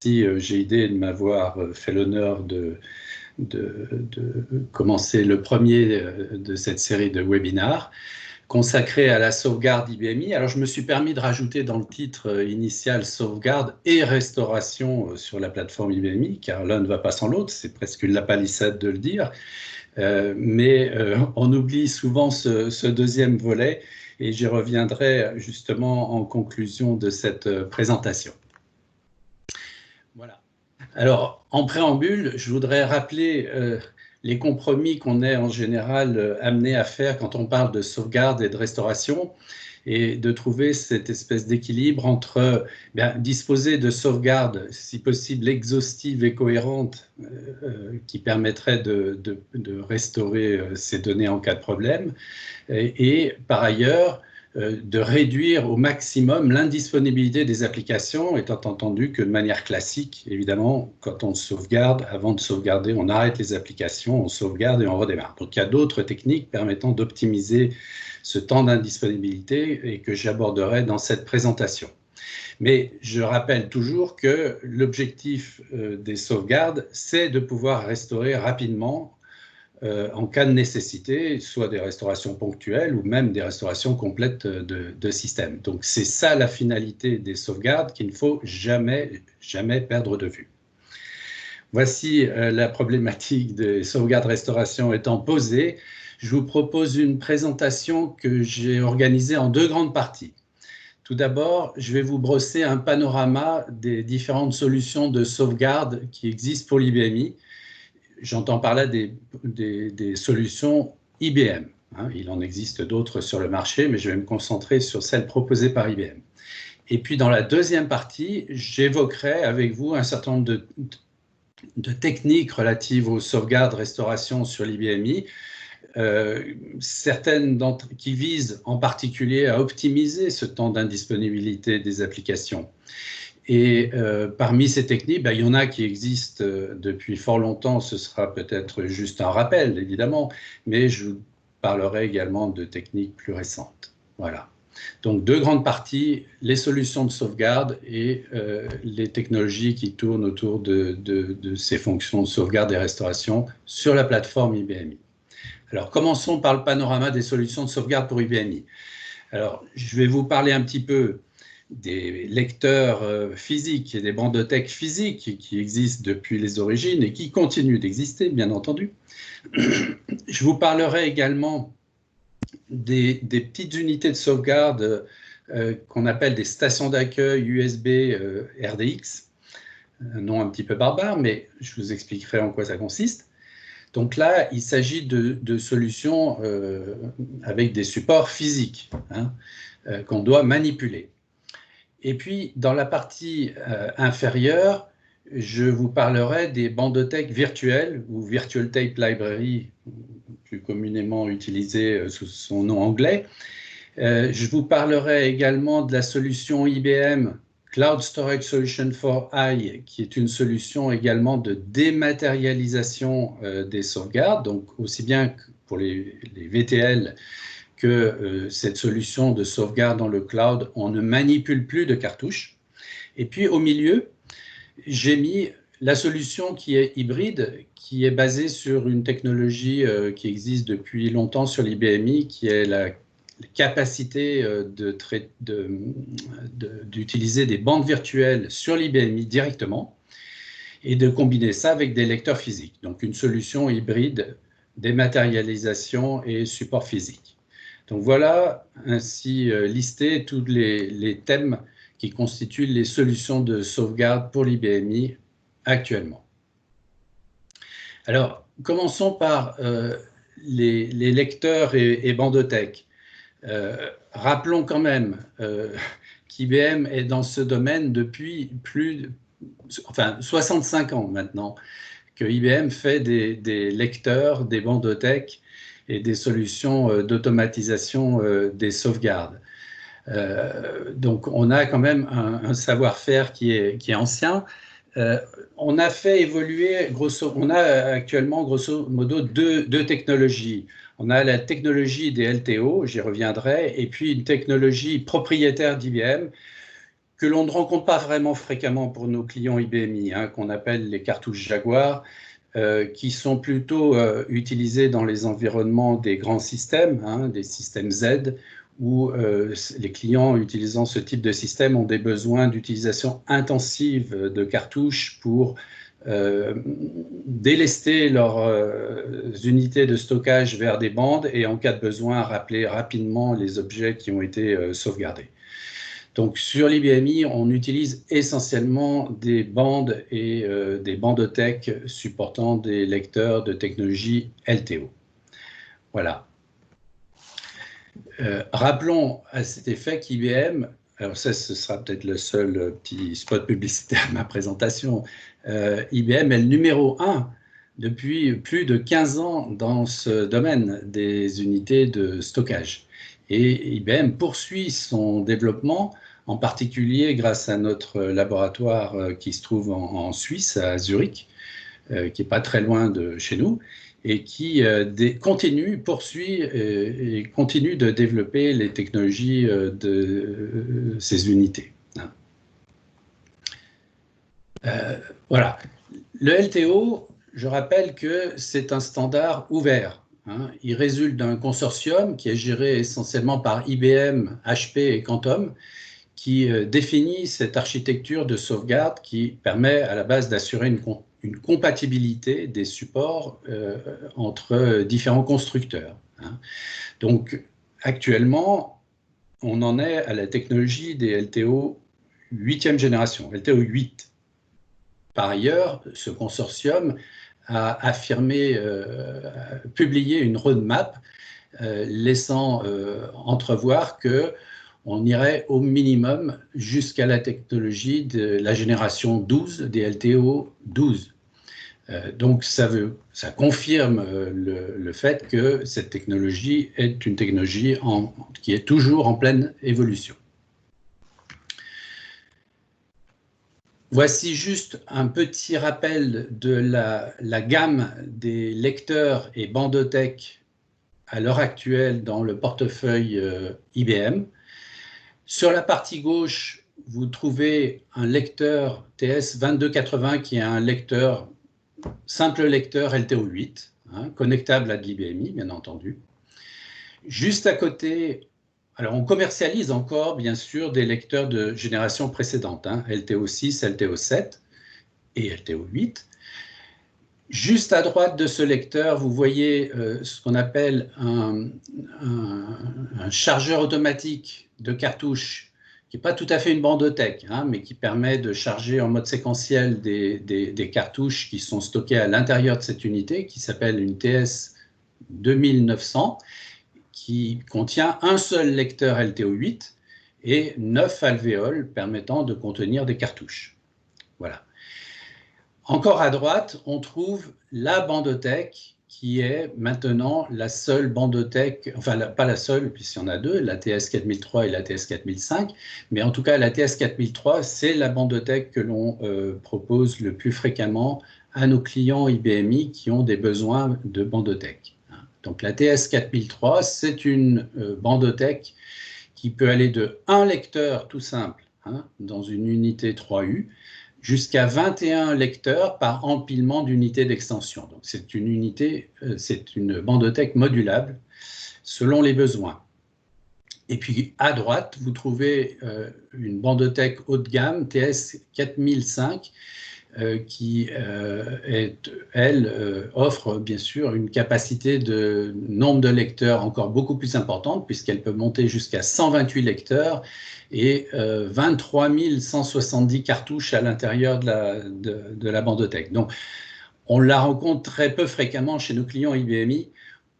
GID de m'avoir fait l'honneur de commencer le premier de cette série de webinars consacrés à la sauvegarde IBMI. Alors, je me suis permis de rajouter dans le titre initial sauvegarde et restauration sur la plateforme IBMI, car l'un ne va pas sans l'autre, c'est presque une lapalissade de le dire. Mais on oublie souvent ce deuxième volet, et j'y reviendrai justement en conclusion de cette présentation. Voilà. Alors, en préambule, je voudrais rappeler les compromis qu'on est en général amené à faire quand on parle de sauvegarde et de restauration, et de trouver cette espèce d'équilibre entre disposer de sauvegardes, si possible exhaustives et cohérentes, qui permettraient de restaurer ces données en cas de problème, et par ailleurs, de réduire au maximum l'indisponibilité des applications, étant entendu que de manière classique, évidemment, quand on sauvegarde, avant de sauvegarder, on arrête les applications, on sauvegarde et on redémarre. Donc il y a d'autres techniques permettant d'optimiser ce temps d'indisponibilité et que j'aborderai dans cette présentation. Mais je rappelle toujours que l'objectif des sauvegardes, c'est de pouvoir restaurer rapidement en cas de nécessité, soit des restaurations ponctuelles ou même des restaurations complètes de système. Donc c'est ça la finalité des sauvegardes qu'il ne faut jamais perdre de vue. Voici la problématique des sauvegardes-restauration étant posée. Je vous propose une présentation que j'ai organisée en deux grandes parties. Tout d'abord, je vais vous brosser un panorama des différentes solutions de sauvegarde qui existent pour l'IBMI. J'entends par là des solutions IBM. Il en existe d'autres sur le marché, mais je vais me concentrer sur celles proposées par IBM. Et puis, dans la deuxième partie, j'évoquerai avec vous un certain nombre de techniques relatives aux sauvegardes, restaurations sur l'IBMI, certaines d'entre elles qui visent en particulier à optimiser ce temps d'indisponibilité des applications. Et parmi ces techniques, il y en a qui existent depuis fort longtemps, ce sera peut-être juste un rappel, évidemment, mais je vous parlerai également de techniques plus récentes. Voilà. Donc, deux grandes parties, les solutions de sauvegarde et les technologies qui tournent autour de ces fonctions de sauvegarde et restauration sur la plateforme IBMI. Alors, commençons par le panorama des solutions de sauvegarde pour IBMI. Alors, je vais vous parler un petit peu des lecteurs physiques et des bandothèques physiques qui existent depuis les origines et qui continuent d'exister, bien entendu. Je vous parlerai également des petites unités de sauvegarde qu'on appelle des stations d'accueil USB RDX, un nom un petit peu barbare, mais je vous expliquerai en quoi ça consiste. Donc là, il s'agit de solutions avec des supports physiques qu'on doit manipuler. Et puis, dans la partie inférieure, je vous parlerai des bandothèques virtuelles ou Virtual Tape Library, plus communément utilisée sous son nom anglais. Je vous parlerai également de la solution IBM Cloud Storage Solution for AI, qui est une solution également de dématérialisation des sauvegardes, donc aussi bien pour les VTL que cette solution de sauvegarde dans le cloud, on ne manipule plus de cartouches. Et puis au milieu, j'ai mis la solution qui est hybride, qui est basée sur une technologie qui existe depuis longtemps sur l'IBMI, qui est la capacité d'utiliser des bandes virtuelles sur l'IBMI directement et de combiner ça avec des lecteurs physiques. Donc une solution hybride, dématérialisation et support physique. Donc voilà ainsi listés tous les thèmes qui constituent les solutions de sauvegarde pour l'IBMI actuellement. Alors, commençons par les lecteurs et bandothèques. Rappelons quand même qu'IBM est dans ce domaine depuis 65 ans maintenant, que IBM fait des lecteurs, des bandothèques et des solutions d'automatisation des sauvegardes. Donc on a quand même un savoir-faire qui est ancien. On a fait évoluer, on a actuellement grosso modo deux technologies. On a la technologie des LTO, j'y reviendrai, et puis une technologie propriétaire d'IBM que l'on ne rencontre pas vraiment fréquemment pour nos clients IBMI, hein, qu'on appelle les cartouches Jaguar, qui sont plutôt utilisées dans les environnements des grands systèmes, hein, des systèmes Z, où les clients utilisant ce type de système ont des besoins d'utilisation intensive de cartouches pour délester leurs unités de stockage vers des bandes et en cas de besoin rappeler rapidement les objets qui ont été sauvegardés. Donc sur l'IBMI, on utilise essentiellement des bandes et des bandothèques supportant des lecteurs de technologie LTO. Voilà. Rappelons à cet effet qu'IBM, alors ça ce sera peut-être le seul petit spot publicitaire de ma présentation, IBM est le numéro 1 depuis plus de 15 ans dans ce domaine des unités de stockage. Et IBM poursuit son développement, en particulier grâce à notre laboratoire qui se trouve en Suisse, à Zurich, qui n'est pas très loin de chez nous, et qui poursuit et continue de développer les technologies de ces unités. Voilà. Le LTO, je rappelle que c'est un standard ouvert. Hein. Il résulte d'un consortium qui est géré essentiellement par IBM, HP et Quantum, qui définit cette architecture de sauvegarde qui permet à la base d'assurer une compatibilité des supports entre différents constructeurs. Hein. Donc, actuellement, on en est à la technologie des LTO 8e génération, LTO 8. Par ailleurs, ce consortium a publié une roadmap laissant entrevoir qu'on irait au minimum jusqu'à la technologie de la génération 12 des LTO 12. Donc ça confirme le fait que cette technologie est une technologie qui est toujours en pleine évolution. Voici juste un petit rappel de la gamme des lecteurs et bandothèques à l'heure actuelle dans le portefeuille IBM. Sur la partie gauche, vous trouvez un lecteur TS2280 qui est un simple lecteur LTO8, hein, connectable à de l'IBMI, bien entendu. Juste à côté, alors on commercialise encore, bien sûr, des lecteurs de génération précédente, hein, LTO6, LTO7 et LTO8. Juste à droite de ce lecteur, vous voyez ce qu'on appelle un chargeur automatique de cartouches, qui n'est pas tout à fait une bandothèque, hein, mais qui permet de charger en mode séquentiel des cartouches qui sont stockées à l'intérieur de cette unité, qui s'appelle une TS 2900, qui contient un seul lecteur LTO8 et 9 alvéoles permettant de contenir des cartouches. Voilà. Encore à droite, on trouve la bandothèque qui est maintenant la seule bandothèque, enfin pas la seule puisqu'il y en a deux, la TS4003 et la TS4005, mais en tout cas la TS4003, c'est la bandothèque que l'on propose le plus fréquemment à nos clients IBMI qui ont des besoins de bandothèque. Donc la TS4003, c'est une bandothèque qui peut aller de un lecteur tout simple, hein, dans une unité 3U, jusqu'à 21 lecteurs par empilement d'unités d'extension. Donc c'est une bandothèque modulable selon les besoins. Et puis à droite, vous trouvez une bandothèque haut de gamme, TS4005, qui, elle, offre bien sûr une capacité de nombre de lecteurs encore beaucoup plus importante, puisqu'elle peut monter jusqu'à 128 lecteurs et 23 170 cartouches à l'intérieur de la bandothèque. Donc, on la rencontre très peu fréquemment chez nos clients IBMI,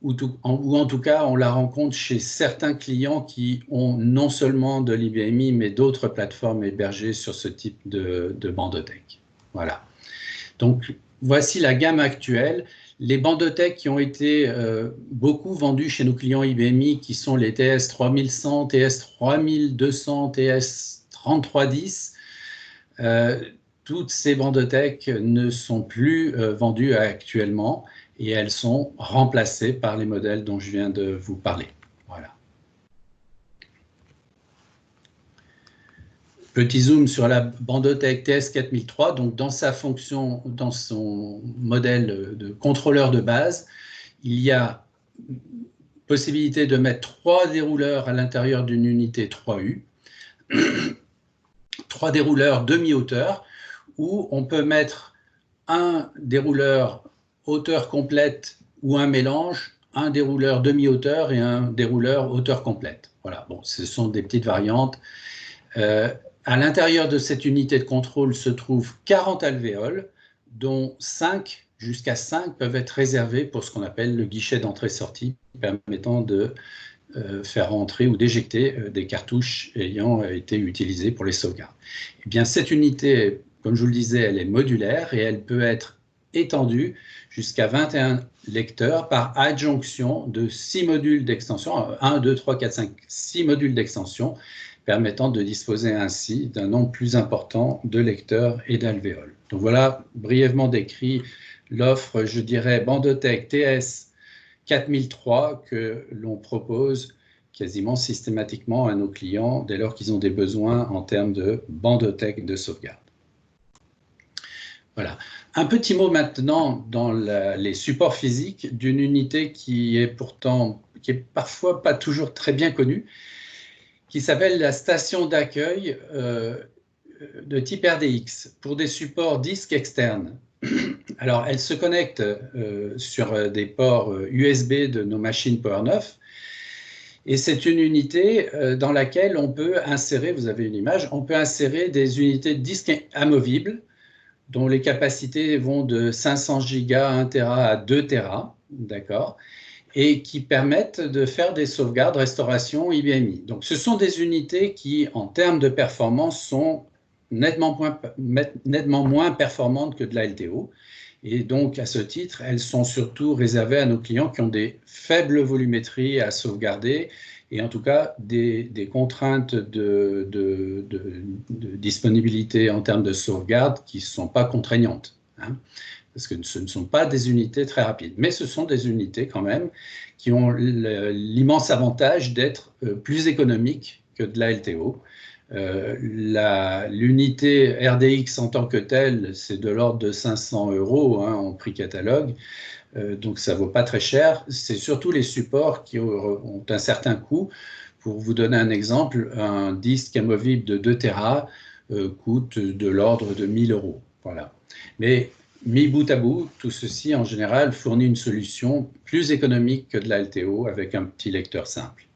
ou en tout cas, on la rencontre chez certains clients qui ont non seulement de l'IBMI, mais d'autres plateformes hébergées sur ce type de bandothèque. Voilà. Donc, voici la gamme actuelle. Les bandothèques qui ont été beaucoup vendues chez nos clients IBMI, qui sont les TS3100, TS3200, TS3310, toutes ces bandothèques ne sont plus vendues actuellement et elles sont remplacées par les modèles dont je viens de vous parler. Voilà. Petit zoom sur la Bandotech TS4003. Donc, dans sa fonction, dans son modèle de contrôleur de base, il y a possibilité de mettre 3 dérouleurs à l'intérieur d'une unité 3U, 3 dérouleurs demi-hauteur, où on peut mettre un dérouleur hauteur complète ou un mélange, un dérouleur demi-hauteur et un dérouleur hauteur complète. Voilà, bon, ce sont des petites variantes. À l'intérieur de cette unité de contrôle se trouvent 40 alvéoles, dont 5, jusqu'à 5, peuvent être réservés pour ce qu'on appelle le guichet d'entrée-sortie, permettant de faire entrer ou d'éjecter des cartouches ayant été utilisées pour les sauvegardes. Eh bien, cette unité, comme je vous le disais, elle est modulaire et elle peut être étendue jusqu'à 21 lecteurs par adjonction de 6 modules d'extension, 1, 2, 3, 4, 5, 6 modules d'extension, permettant de disposer ainsi d'un nombre plus important de lecteurs et d'alvéoles. Donc voilà, brièvement décrit l'offre, je dirais, Bandotech TS 4003 que l'on propose quasiment systématiquement à nos clients dès lors qu'ils ont des besoins en termes de Bandotech de sauvegarde. Voilà. Un petit mot maintenant dans les supports physiques d'une unité qui est parfois pas toujours très bien connue, qui s'appelle la station d'accueil de type RDX pour des supports disques externes. Alors, elle se connecte sur des ports USB de nos machines Power9 et c'est une unité dans laquelle on peut insérer, vous avez une image, on peut insérer des unités de disques amovibles dont les capacités vont de 500 Go, 1 Tera à 2 Tera, d'accord, et qui permettent de faire des sauvegardes, restauration, IBMI. Donc, ce sont des unités qui, en termes de performance, sont nettement moins performantes que de la LTO. Et donc, à ce titre, elles sont surtout réservées à nos clients qui ont des faibles volumétries à sauvegarder et en tout cas des contraintes de disponibilité en termes de sauvegarde qui ne sont pas contraignantes, hein, parce que ce ne sont pas des unités très rapides. Mais ce sont des unités quand même qui ont l'immense avantage d'être plus économiques que de la LTO. L'unité RDX en tant que telle, c'est de l'ordre de 500 € hein, en prix catalogue, donc ça ne vaut pas très cher. C'est surtout les supports qui ont un certain coût. Pour vous donner un exemple, un disque amovible de 2 Tera coûte de l'ordre de 1 000 €. Voilà. Mais mis bout à bout, tout ceci en général fournit une solution plus économique que de la LTO avec un petit lecteur simple.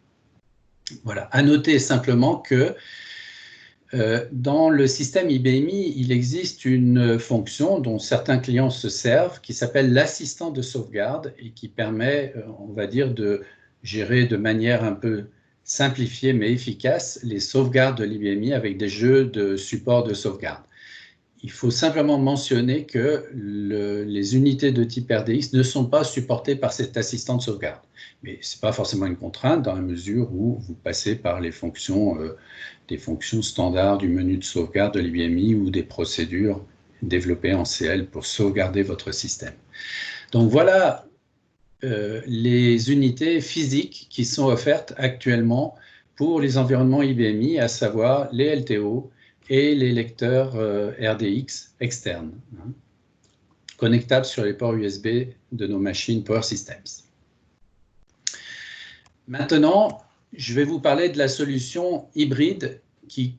Voilà. À noter simplement que dans le système IBMI, il existe une fonction dont certains clients se servent qui s'appelle l'assistant de sauvegarde et qui permet, on va dire, de gérer de manière un peu simplifiée mais efficace les sauvegardes de l'IBMI avec des jeux de support de sauvegarde. Il faut simplement mentionner que les unités de type RDX ne sont pas supportées par cet assistant de sauvegarde. Mais ce n'est pas forcément une contrainte dans la mesure où vous passez par les fonctions, des fonctions standards du menu de sauvegarde de l'IBMI ou des procédures développées en CL pour sauvegarder votre système. Donc voilà les unités physiques qui sont offertes actuellement pour les environnements IBMI, à savoir les LTO, et les lecteurs RDX externes, hein, connectables sur les ports USB de nos machines Power Systems. Maintenant, je vais vous parler de la solution hybride qui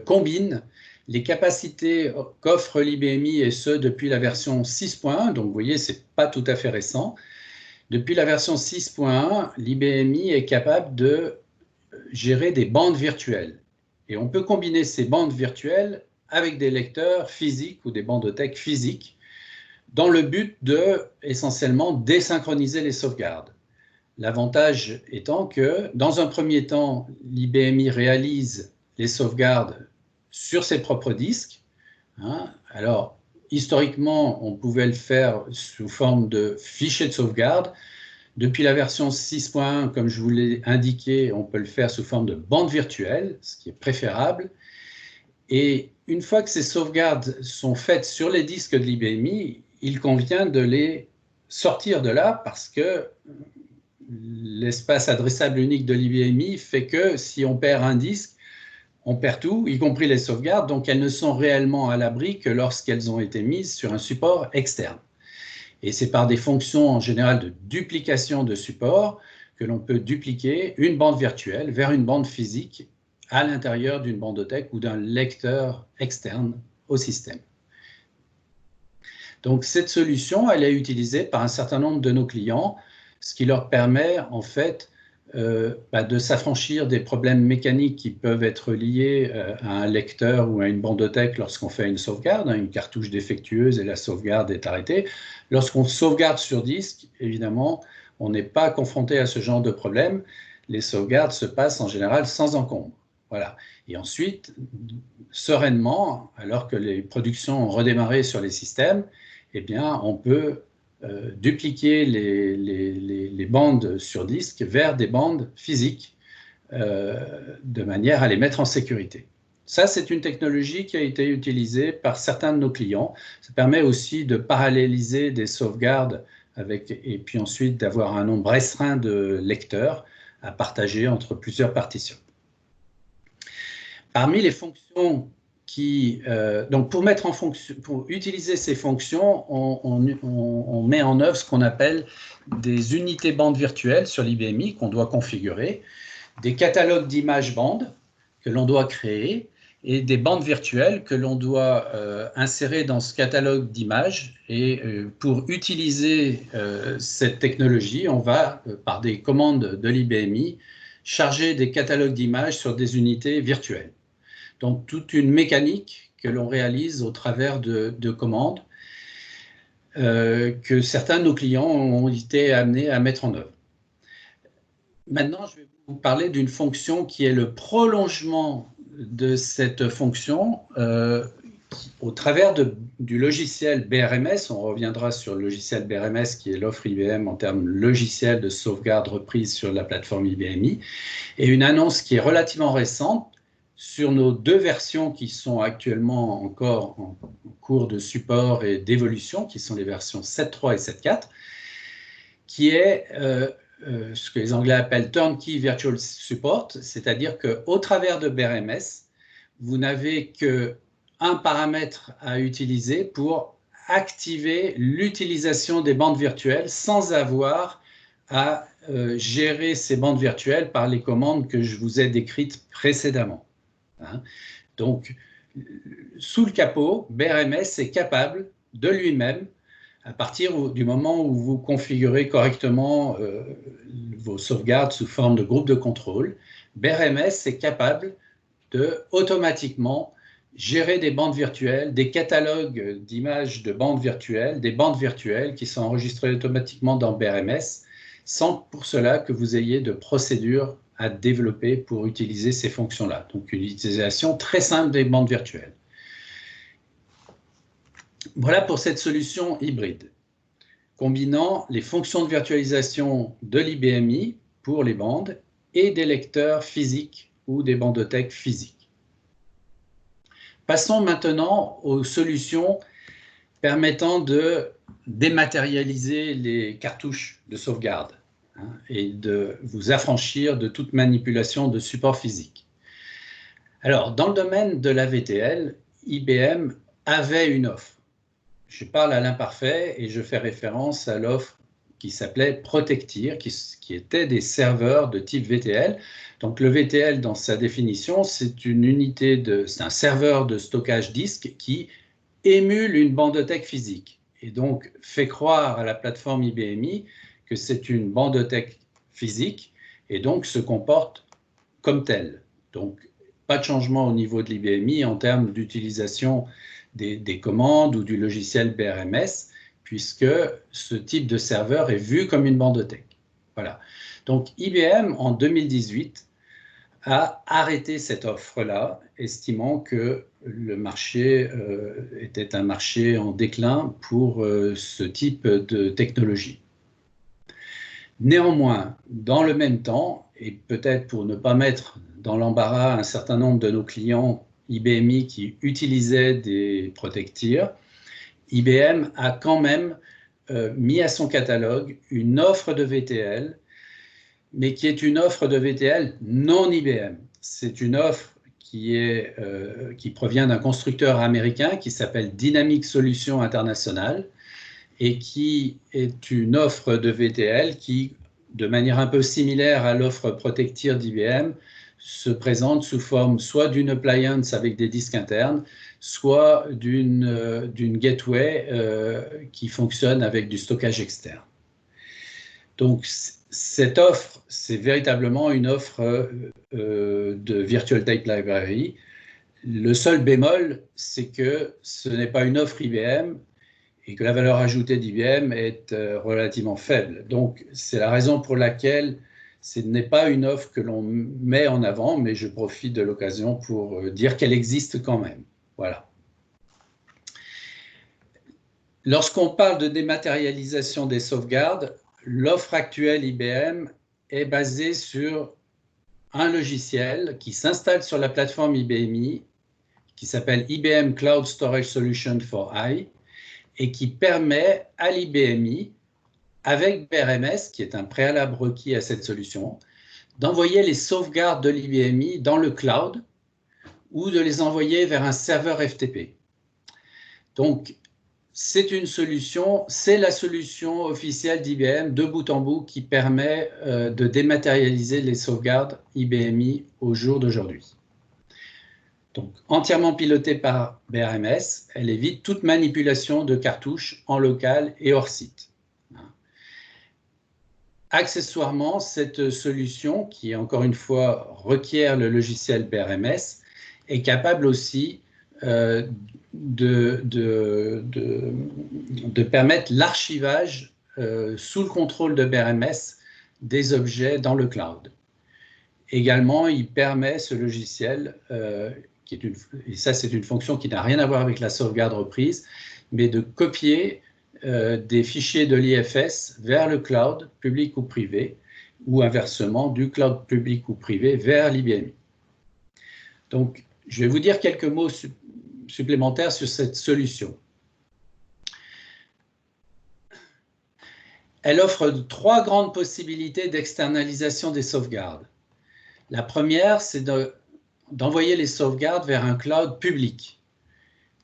combine les capacités qu'offre l'IBMI et ce depuis la version 6.1. Donc, vous voyez, ce n'est pas tout à fait récent. Depuis la version 6.1, l'IBMI est capable de gérer des bandes virtuelles. Et on peut combiner ces bandes virtuelles avec des lecteurs physiques ou des bandotech physiques dans le but de, essentiellement, désynchroniser les sauvegardes. L'avantage étant que, dans un premier temps, l'IBMI réalise les sauvegardes sur ses propres disques. Hein. Alors, historiquement, on pouvait le faire sous forme de fichiers de sauvegarde. Depuis la version 6.1, comme je vous l'ai indiqué, on peut le faire sous forme de bande virtuelle, ce qui est préférable. Et une fois que ces sauvegardes sont faites sur les disques de l'IBMI, il convient de les sortir de là parce que l'espace adressable unique de l'IBMI fait que si on perd un disque, on perd tout, y compris les sauvegardes, donc elles ne sont réellement à l'abri que lorsqu'elles ont été mises sur un support externe. Et c'est par des fonctions en général de duplication de support que l'on peut dupliquer une bande virtuelle vers une bande physique à l'intérieur d'une bandothèque ou d'un lecteur externe au système. Donc cette solution, elle est utilisée par un certain nombre de nos clients, ce qui leur permet en fait de s'affranchir des problèmes mécaniques qui peuvent être liés à un lecteur ou à une bandothèque lorsqu'on fait une sauvegarde, une cartouche défectueuse et la sauvegarde est arrêtée. Lorsqu'on sauvegarde sur disque, évidemment, on n'est pas confronté à ce genre de problème. Les sauvegardes se passent en général sans encombre. Voilà. Et ensuite, sereinement, alors que les productions ont redémarré sur les systèmes, eh bien, on peut dupliquer les bandes sur disque vers des bandes physiques de manière à les mettre en sécurité. Ça, c'est une technologie qui a été utilisée par certains de nos clients. Ça permet aussi de paralléliser des sauvegardes et puis ensuite d'avoir un nombre restreint de lecteurs à partager entre plusieurs partitions. Parmi les fonctions donc pour utiliser ces fonctions, on met en œuvre ce qu'on appelle des unités bandes virtuelles sur l'IBMI qu'on doit configurer, des catalogues d'images bandes que l'on doit créer et des bandes virtuelles que l'on doit insérer dans ce catalogue d'images. Et pour utiliser cette technologie, on va, par des commandes de l'IBMI, charger des catalogues d'images sur des unités virtuelles. Donc, toute une mécanique que l'on réalise au travers de commandes que certains de nos clients ont été amenés à mettre en œuvre. Maintenant, je vais vous parler d'une fonction qui est le prolongement de cette fonction au travers du logiciel BRMS. On reviendra sur le logiciel BRMS qui est l'offre IBM en termes logiciel de sauvegarde reprise sur la plateforme IBMI. Et une annonce qui est relativement récente sur nos deux versions qui sont actuellement encore en cours de support et d'évolution, qui sont les versions 7.3 et 7.4, qui est ce que les Anglais appellent Turnkey Virtual Support, c'est-à-dire qu'au travers de BRMS, vous n'avez qu'un paramètre à utiliser pour activer l'utilisation des bandes virtuelles sans avoir à gérer ces bandes virtuelles par les commandes que je vous ai décrites précédemment. Donc, sous le capot, BRMS est capable de lui-même, à partir du moment où vous configurez correctement vos sauvegardes sous forme de groupe de contrôle, BRMS est capable de automatiquement gérer des bandes virtuelles, des catalogues d'images de bandes virtuelles, des bandes virtuelles qui sont enregistrées automatiquement dans BRMS, sans pour cela que vous ayez de procédure à développer pour utiliser ces fonctions-là. Donc, une utilisation très simple des bandes virtuelles. Voilà pour cette solution hybride, combinant les fonctions de virtualisation de l'IBMI pour les bandes et des lecteurs physiques ou des bandothèques physiques. Passons maintenant aux solutions permettant de dématérialiser les cartouches de sauvegarde et de vous affranchir de toute manipulation de support physique. Alors, dans le domaine de la VTL, IBM avait une offre. Je parle à l'imparfait et je fais référence à l'offre qui s'appelait Protectir, qui était des serveurs de type VTL. Donc, le VTL, dans sa définition, c'est un serveur de stockage disque qui émule une bandothèque physique et donc fait croire à la plateforme IBMI que c'est une bandothèque physique et donc se comporte comme telle. Donc, pas de changement au niveau de l'IBMI en termes d'utilisation des commandes ou du logiciel BRMS, puisque ce type de serveur est vu comme une bandothèque. Voilà. Donc, IBM, en 2018, a arrêté cette offre-là, estimant que le marché était un marché en déclin pour ce type de technologie. Néanmoins, dans le même temps, et peut-être pour ne pas mettre dans l'embarras un certain nombre de nos clients IBMI qui utilisaient des Protectir, IBM a quand même mis à son catalogue une offre de VTL, mais qui est une offre de VTL non IBM. C'est une offre qui provient d'un constructeur américain qui s'appelle Dynamic Solutions International et qui est une offre de VTL qui, de manière un peu similaire à l'offre Protectir d'IBM, se présente sous forme soit d'une appliance avec des disques internes, soit d'une gateway qui fonctionne avec du stockage externe. Donc, cette offre, c'est véritablement une offre de Virtual Tape Library. Le seul bémol, c'est que ce n'est pas une offre IBM et que la valeur ajoutée d'IBM est relativement faible. Donc, c'est la raison pour laquelle ce n'est pas une offre que l'on met en avant, mais je profite de l'occasion pour dire qu'elle existe quand même. Voilà. Lorsqu'on parle de dématérialisation des sauvegardes, l'offre actuelle IBM est basée sur un logiciel qui s'installe sur la plateforme IBMI, qui s'appelle IBM Cloud Storage Solution for I, et qui permet à l'IBMI, avec BRMS, qui est un préalable requis à cette solution, d'envoyer les sauvegardes de l'IBMI dans le cloud ou de les envoyer vers un serveur FTP. Donc, c'est une solution, c'est la solution officielle d'IBM de bout en bout qui permet de dématérialiser les sauvegardes IBMI au jour d'aujourd'hui. Donc, entièrement pilotée par BRMS, elle évite toute manipulation de cartouches en local et hors site. Accessoirement, cette solution, qui encore une fois requiert le logiciel BRMS, est capable aussi de permettre l'archivage sous le contrôle de BRMS des objets dans le cloud. Également, il permet ce logiciel, et ça c'est une fonction qui n'a rien à voir avec la sauvegarde reprise, mais de copier des fichiers de l'IFS vers le cloud public ou privé, ou inversement du cloud public ou privé vers l'IBMI. Donc, je vais vous dire quelques mots supplémentaires sur cette solution. Elle offre 3 grandes possibilités d'externalisation des sauvegardes. La première, c'est d'envoyer les sauvegardes vers un cloud public.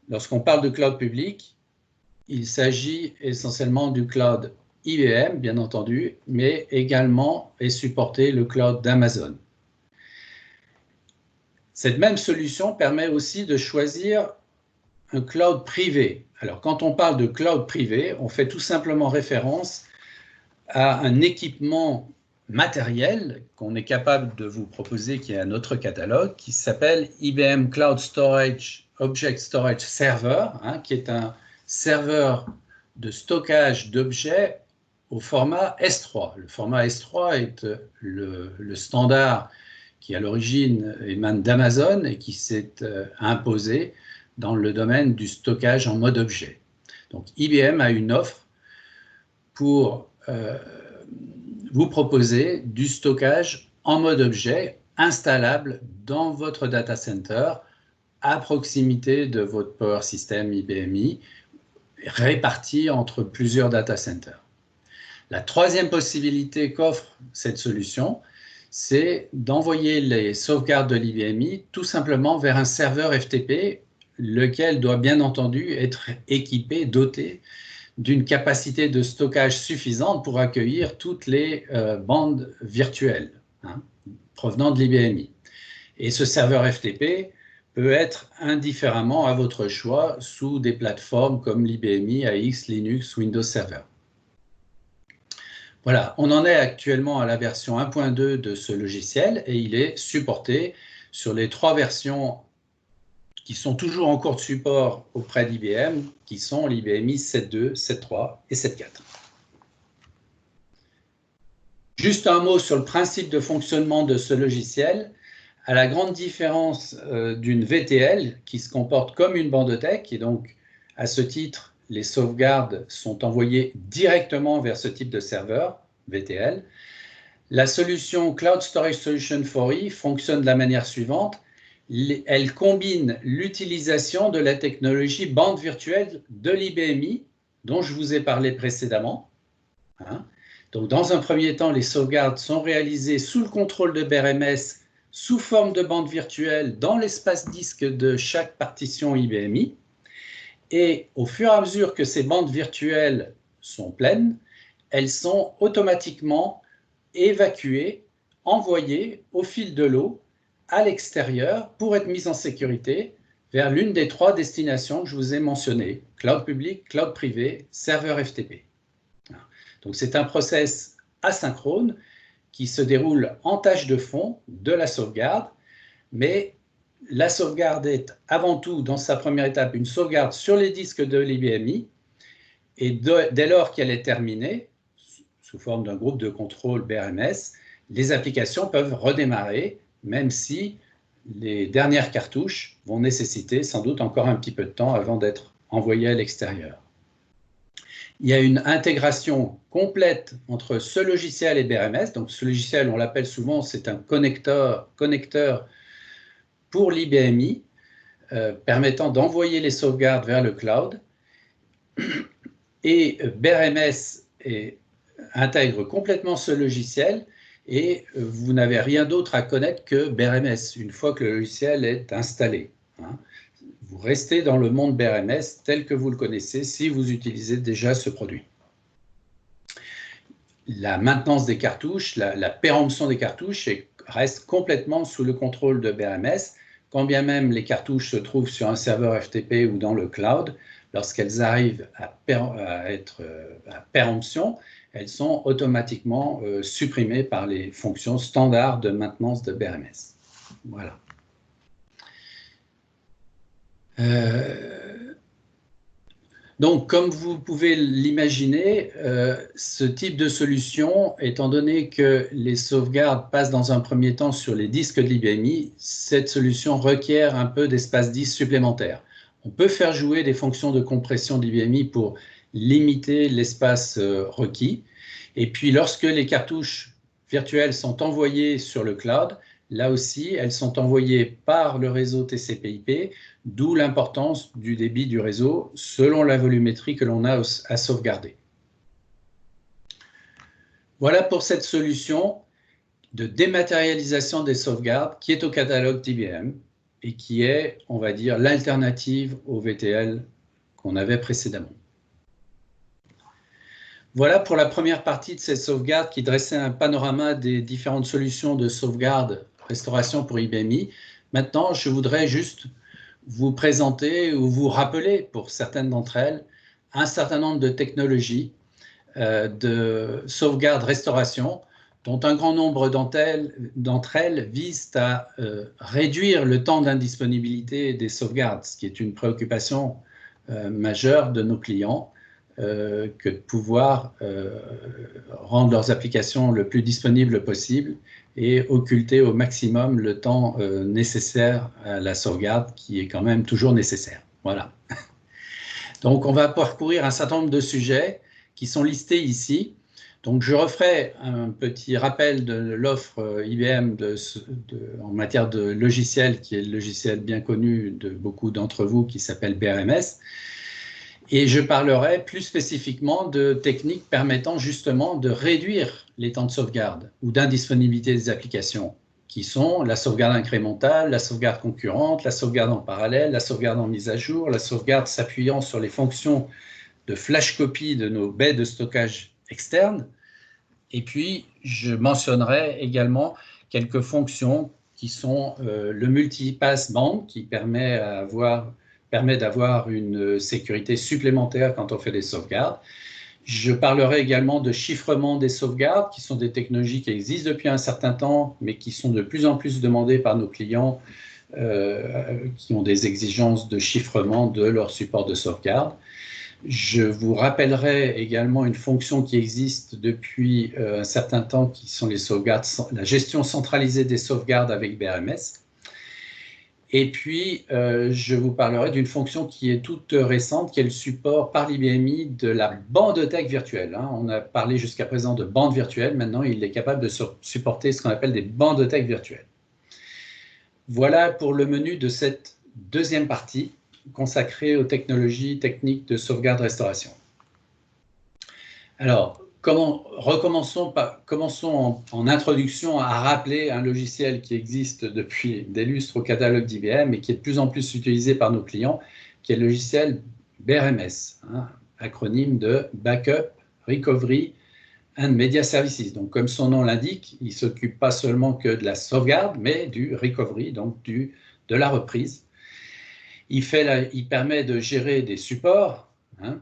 Lorsqu'on parle de cloud public, il s'agit essentiellement du cloud IBM, bien entendu, mais également est supporté le cloud d'Amazon. Cette même solution permet aussi de choisir un cloud privé. Alors, quand on parle de cloud privé, on fait tout simplement référence à un équipement matériel qu'on est capable de vous proposer, qui est un autre catalogue, qui s'appelle IBM Cloud Storage Object Storage Server, qui est un serveur de stockage d'objets au format S3. Le format S3 est le standard qui à l'origine émane d'Amazon et qui s'est imposé dans le domaine du stockage en mode objet. Donc IBM a une offre pour vous proposer du stockage en mode objet installable dans votre data center à proximité de votre Power System IBMI, réparti entre plusieurs data centers. La troisième possibilité qu'offre cette solution, c'est d'envoyer les sauvegardes de l'IBMI tout simplement vers un serveur FTP, lequel doit bien entendu être équipé, doté d'une capacité de stockage suffisante pour accueillir toutes les bandes virtuelles provenant de l'IBMI. Et ce serveur FTP peut être indifféremment à votre choix sous des plateformes comme l'IBMI, AX, Linux, Windows Server. Voilà, on en est actuellement à la version 1.2 de ce logiciel et il est supporté sur les 3 versions qui sont toujours en cours de support auprès d'IBM, qui sont l'IBMI 7.2, 7.3 et 7.4. Juste un mot sur le principe de fonctionnement de ce logiciel. À la grande différence d'une VTL qui se comporte comme une bandothèque, et donc à ce titre, les sauvegardes sont envoyées directement vers ce type de serveur, VTL. La solution Cloud Storage Solution for I fonctionne de la manière suivante. Elle combine l'utilisation de la technologie bande virtuelle de l'IBMI, dont je vous ai parlé précédemment. Donc, dans un premier temps, les sauvegardes sont réalisées sous le contrôle de BRMS sous forme de bande virtuelle dans l'espace disque de chaque partition IBMI. Et au fur et à mesure que ces bandes virtuelles sont pleines, elles sont automatiquement évacuées, envoyées au fil de l'eau à l'extérieur pour être mises en sécurité vers l'une des 3 destinations que je vous ai mentionnées, cloud public, cloud privé, serveur FTP. Donc c'est un process asynchrone qui se déroule en tâche de fond de la sauvegarde, mais la sauvegarde est avant tout, dans sa première étape, une sauvegarde sur les disques de l'IBMI, et dès lors qu'elle est terminée, sous forme d'un groupe de contrôle BRMS, les applications peuvent redémarrer, même si les dernières cartouches vont nécessiter sans doute encore un petit peu de temps avant d'être envoyées à l'extérieur. Il y a une intégration complète entre ce logiciel et BRMS. Donc ce logiciel, on l'appelle souvent, c'est un connecteur pour l'IBMI, permettant d'envoyer les sauvegardes vers le cloud. Et BRMS intègre complètement ce logiciel et vous n'avez rien d'autre à connaître que BRMS une fois que le logiciel est installé. Vous restez dans le monde BRMS tel que vous le connaissez si vous utilisez déjà ce produit. La maintenance des cartouches, la péremption des cartouches reste complètement sous le contrôle de BRMS, quand bien même les cartouches se trouvent sur un serveur FTP ou dans le cloud. Lorsqu'elles arrivent à péremption, elles sont automatiquement supprimées par les fonctions standards de maintenance de BRMS. Voilà. Donc, comme vous pouvez l'imaginer, ce type de solution, étant donné que les sauvegardes passent dans un premier temps sur les disques de l'IBMI, cette solution requiert un peu d'espace disque supplémentaire. On peut faire jouer des fonctions de compression de l'IBMI pour limiter l'espace requis. Et puis, lorsque les cartouches virtuelles sont envoyées sur le cloud, là aussi, elles sont envoyées par le réseau TCP/IP, d'où l'importance du débit du réseau selon la volumétrie que l'on a à sauvegarder. Voilà pour cette solution de dématérialisation des sauvegardes qui est au catalogue d'IBM et qui est, on va dire, l'alternative au VTL qu'on avait précédemment. Voilà pour la première partie de cette sauvegarde qui dressait un panorama des différentes solutions de sauvegarde restauration pour IBMI. Maintenant, je voudrais juste vous présenter ou vous rappeler, pour certaines d'entre elles, un certain nombre de technologies de sauvegarde-restauration, dont un grand nombre d'entre elles visent à réduire le temps d'indisponibilité des sauvegardes, ce qui est une préoccupation majeure de nos clients, que de pouvoir rendre leurs applications le plus disponibles possible et occulter au maximum le temps nécessaire à la sauvegarde, qui est quand même toujours nécessaire. Voilà. Donc, on va parcourir un certain nombre de sujets qui sont listés ici. Donc, je referai un petit rappel de l'offre IBM en matière de logiciel, qui est le logiciel bien connu de beaucoup d'entre vous, qui s'appelle BRMS. Et je parlerai plus spécifiquement de techniques permettant justement de réduire les temps de sauvegarde ou d'indisponibilité des applications, qui sont la sauvegarde incrémentale, la sauvegarde concurrente, la sauvegarde en parallèle, la sauvegarde en mise à jour, la sauvegarde s'appuyant sur les fonctions de flash copy de nos baies de stockage externes. Et puis, je mentionnerai également quelques fonctions qui sont le multipass band, qui permet d'avoir une sécurité supplémentaire quand on fait des sauvegardes. Je parlerai également de chiffrement des sauvegardes, qui sont des technologies qui existent depuis un certain temps, mais qui sont de plus en plus demandées par nos clients qui ont des exigences de chiffrement de leur support de sauvegarde. Je vous rappellerai également une fonction qui existe depuis un certain temps, qui sont les sauvegardes, la gestion centralisée des sauvegardes avec BRMS. Et puis, je vous parlerai d'une fonction qui est toute récente, qui est le support par l'IBMI de la bandothèque virtuelle. On a parlé jusqu'à présent de bande virtuelle. Maintenant, il est capable de supporter ce qu'on appelle des bandothèques virtuelles. Voilà pour le menu de cette deuxième partie consacrée aux technologies techniques de sauvegarde-restauration. Alors, commençons en introduction à rappeler un logiciel qui existe depuis des lustres au catalogue d'IBM et qui est de plus en plus utilisé par nos clients, qui est le logiciel BRMS, hein, acronyme de Backup, Recovery and Media Services. Donc, comme son nom l'indique, il ne s'occupe pas seulement que de la sauvegarde, mais du recovery, donc de la reprise. Il permet de gérer des supports, hein,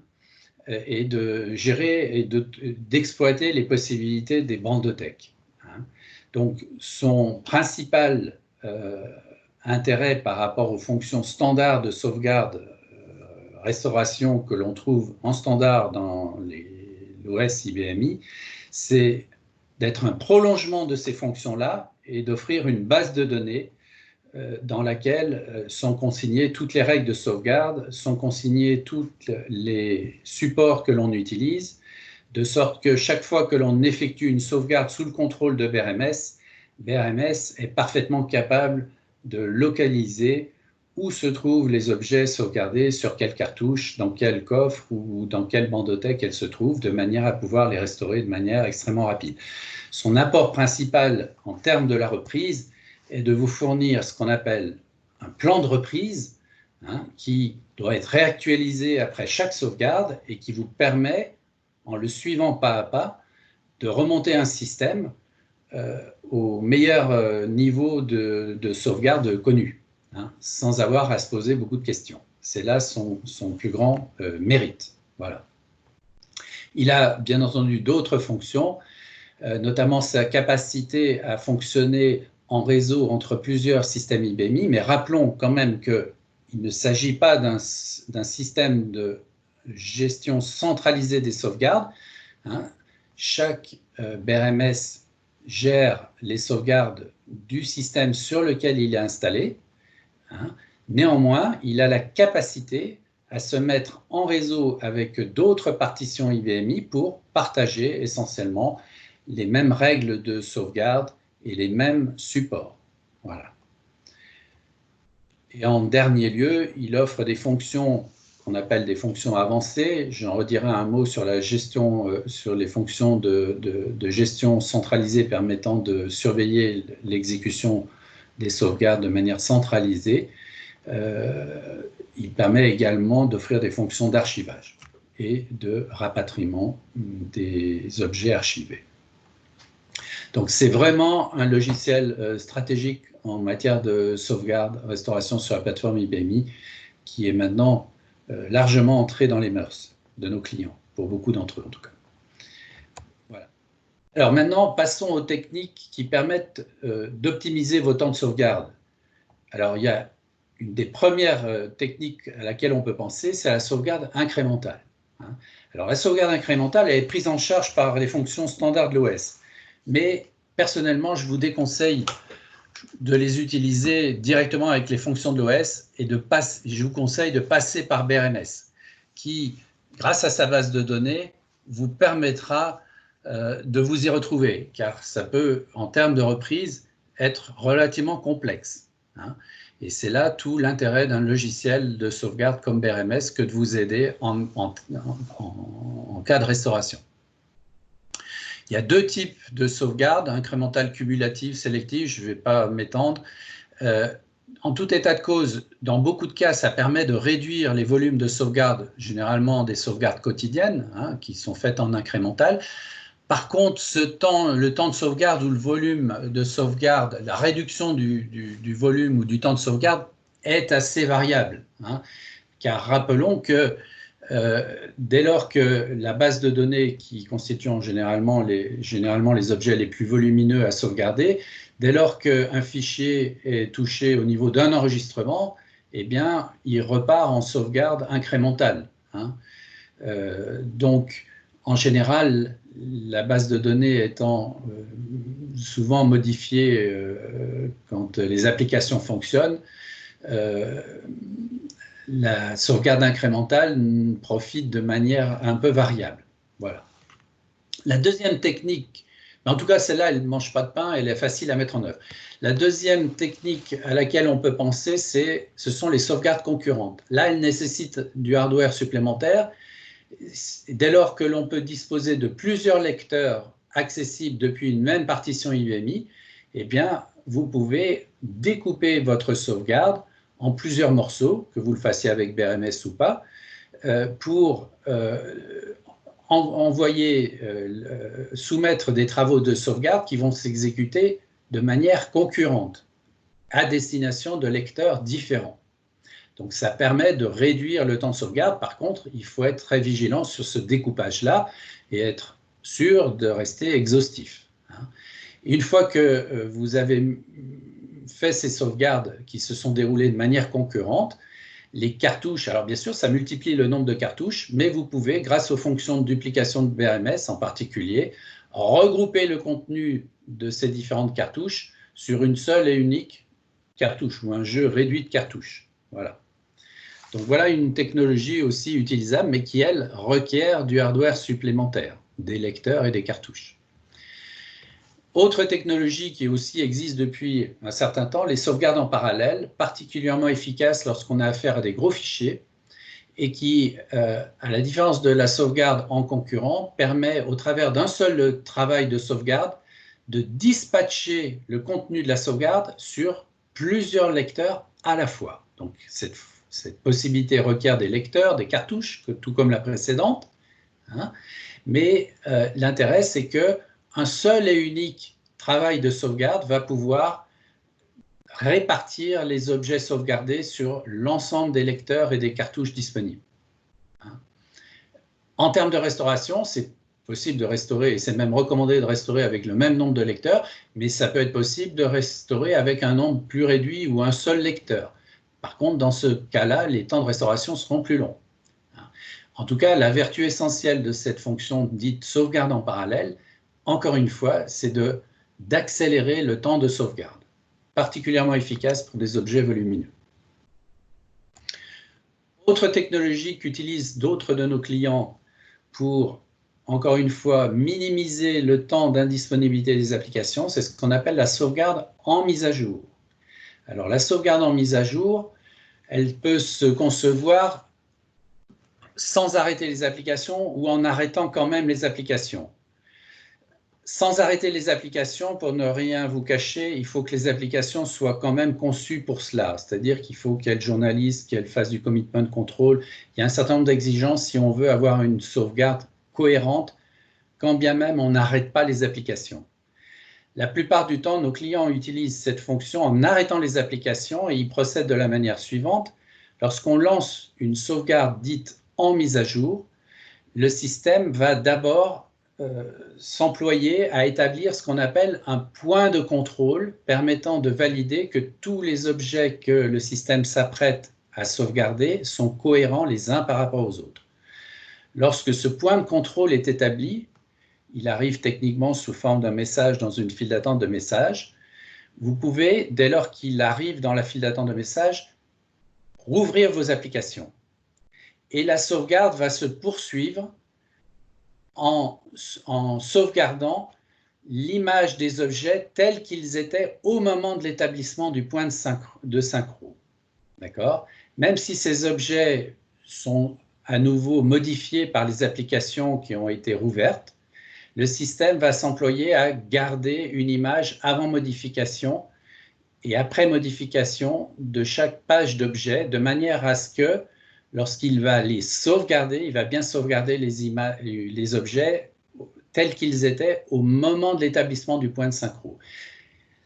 et de gérer et d'exploiter les possibilités des bandothèques. Hein. Donc, son principal intérêt par rapport aux fonctions standards de sauvegarde, restauration que l'on trouve en standard dans l'OS IBMI, c'est d'être un prolongement de ces fonctions-là et d'offrir une base de données dans laquelle sont consignées toutes les règles de sauvegarde, sont consignés tous les supports que l'on utilise, de sorte que chaque fois que l'on effectue une sauvegarde sous le contrôle de BRMS, BRMS est parfaitement capable de localiser où se trouvent les objets sauvegardés, sur quelle cartouche, dans quel coffre ou dans quelle bandothèque elles se trouvent, de manière à pouvoir les restaurer de manière extrêmement rapide. Son apport principal en termes de la reprise est de vous fournir ce qu'on appelle un plan de reprise, hein, qui doit être réactualisé après chaque sauvegarde et qui vous permet, en le suivant pas à pas, de remonter un système au meilleur niveau de sauvegarde connu, hein, sans avoir à se poser beaucoup de questions. C'est là son plus grand mérite. Voilà. Il a bien entendu d'autres fonctions, notamment sa capacité à fonctionner en réseau entre plusieurs systèmes IBMI, mais rappelons quand même qu'il ne s'agit pas d'un système de gestion centralisée des sauvegardes. Hein. Chaque BRMS gère les sauvegardes du système sur lequel il est installé. Hein. Néanmoins, il a la capacité à se mettre en réseau avec d'autres partitions IBMI pour partager essentiellement les mêmes règles de sauvegarde et les mêmes supports. Voilà. Et en dernier lieu, il offre des fonctions qu'on appelle des fonctions avancées. J'en redirai un mot sur la gestion, sur les fonctions de gestion centralisée permettant de surveiller l'exécution des sauvegardes de manière centralisée. Il permet également d'offrir des fonctions d'archivage et de rapatriement des objets archivés. Donc, c'est vraiment un logiciel stratégique en matière de sauvegarde, restauration sur la plateforme IBMI, qui est maintenant largement entré dans les mœurs de nos clients, pour beaucoup d'entre eux en tout cas. Voilà. Alors maintenant, passons aux techniques qui permettent d'optimiser vos temps de sauvegarde. Alors, il y a une des premières techniques à laquelle on peut penser, c'est la sauvegarde incrémentale. Hein. Alors, la sauvegarde incrémentale elle est prise en charge par les fonctions standards de l'OS. Mais personnellement, je vous déconseille de les utiliser directement avec les fonctions de l'OS et je vous conseille de passer par BRMS, qui, grâce à sa base de données, vous permettra de vous y retrouver, car ça peut, en termes de reprise, être relativement complexe. Hein. Et c'est là tout l'intérêt d'un logiciel de sauvegarde comme BRMS que de vous aider en cas de restauration. Il y a deux types de sauvegarde, incrémentale, cumulative, sélective, je ne vais pas m'étendre. En tout état de cause, dans beaucoup de cas, ça permet de réduire les volumes de sauvegarde, généralement des sauvegardes quotidiennes, hein, qui sont faites en incrémental. Par contre, le temps de sauvegarde ou le volume de sauvegarde, la réduction du volume ou du temps de sauvegarde est assez variable. Hein, car rappelons que dès lors que la base de données qui constitue généralement les objets les plus volumineux à sauvegarder, dès lors qu'un fichier est touché au niveau d'un enregistrement, eh bien, il repart en sauvegarde incrémentale. Hein. Donc, en général, la base de données étant souvent modifiée quand les applications fonctionnent, la sauvegarde incrémentale profite de manière un peu variable. Voilà. La deuxième technique, en tout cas celle-là, elle ne mange pas de pain, elle est facile à mettre en œuvre. La deuxième technique à laquelle on peut penser, ce sont les sauvegardes concurrentes. Là, elles nécessitent du hardware supplémentaire Dès lors que l'on peut disposer de plusieurs lecteurs accessibles depuis une même partition IBMI, eh bien, vous pouvez découper votre sauvegarde en plusieurs morceaux, que vous le fassiez avec BRMS ou pas, pour soumettre des travaux de sauvegarde qui vont s'exécuter de manière concurrente à destination de lecteurs différents. Donc ça permet de réduire le temps de sauvegarde. Par contre, il faut être très vigilant sur ce découpage-là et être sûr de rester exhaustif. Une fois que vous avez fait ces sauvegardes qui se sont déroulées de manière concurrente, les cartouches, alors bien sûr, ça multiplie le nombre de cartouches, mais vous pouvez, grâce aux fonctions de duplication de BRMS en particulier, regrouper le contenu de ces différentes cartouches sur une seule et unique cartouche ou un jeu réduit de cartouches. Voilà. Donc voilà une technologie aussi utilisable, mais qui, elle, requiert du hardware supplémentaire, des lecteurs et des cartouches. Autre technologie qui aussi existe depuis un certain temps, les sauvegardes en parallèle, particulièrement efficaces lorsqu'on a affaire à des gros fichiers et qui, à la différence de la sauvegarde en concurrent, permet au travers d'un seul travail de sauvegarde de dispatcher le contenu de la sauvegarde sur plusieurs lecteurs à la fois. Donc cette possibilité requiert des lecteurs, des cartouches, tout comme la précédente, hein, mais l'intérêt c'est que un seul et unique travail de sauvegarde va pouvoir répartir les objets sauvegardés sur l'ensemble des lecteurs et des cartouches disponibles. En termes de restauration, c'est possible de restaurer, et c'est même recommandé de restaurer avec le même nombre de lecteurs, mais ça peut être possible de restaurer avec un nombre plus réduit ou un seul lecteur. Par contre, dans ce cas-là, les temps de restauration seront plus longs. En tout cas, la vertu essentielle de cette fonction dite sauvegarde en parallèle, encore une fois, c'est d'accélérer le temps de sauvegarde, particulièrement efficace pour des objets volumineux. Autre technologie qu'utilisent d'autres de nos clients pour, encore une fois, minimiser le temps d'indisponibilité des applications, c'est ce qu'on appelle la sauvegarde en mise à jour. Alors, la sauvegarde en mise à jour, elle peut se concevoir sans arrêter les applications ou en arrêtant quand même les applications. Sans arrêter les applications, pour ne rien vous cacher, il faut que les applications soient quand même conçues pour cela. C'est-à-dire qu'il faut qu'elles journalisent, qu'elles fassent du commitment control. Il y a un certain nombre d'exigences si on veut avoir une sauvegarde cohérente, quand bien même on n'arrête pas les applications. La plupart du temps, nos clients utilisent cette fonction en arrêtant les applications et ils procèdent de la manière suivante. Lorsqu'on lance une sauvegarde dite en mise à jour, le système va d'abord s'employer à établir ce qu'on appelle un point de contrôle permettant de valider que tous les objets que le système s'apprête à sauvegarder sont cohérents les uns par rapport aux autres. Lorsque ce point de contrôle est établi, il arrive techniquement sous forme d'un message dans une file d'attente de messages, vous pouvez, dès lors qu'il arrive dans la file d'attente de messages, rouvrir vos applications. Et la sauvegarde va se poursuivre en sauvegardant l'image des objets tels qu'ils étaient au moment de l'établissement du point de synchro. D'accord ? Même si ces objets sont à nouveau modifiés par les applications qui ont été rouvertes, le système va s'employer à garder une image avant modification et après modification de chaque page d'objet, de manière à ce que lorsqu'il va les sauvegarder, il va bien sauvegarder les objets tels qu'ils étaient au moment de l'établissement du point de synchro.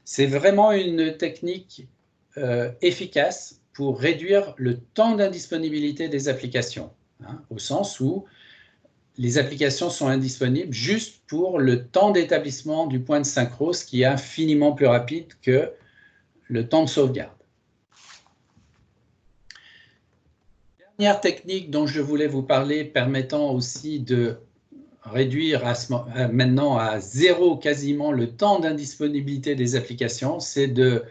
C'est vraiment une technique efficace pour réduire le temps d'indisponibilité des applications, hein, au sens où les applications sont indisponibles juste pour le temps d'établissement du point de synchro, ce qui est infiniment plus rapide que le temps de sauvegarde. Dernière technique dont je voulais vous parler, permettant aussi de réduire maintenant à zéro quasiment le temps d'indisponibilité des applications, c'est de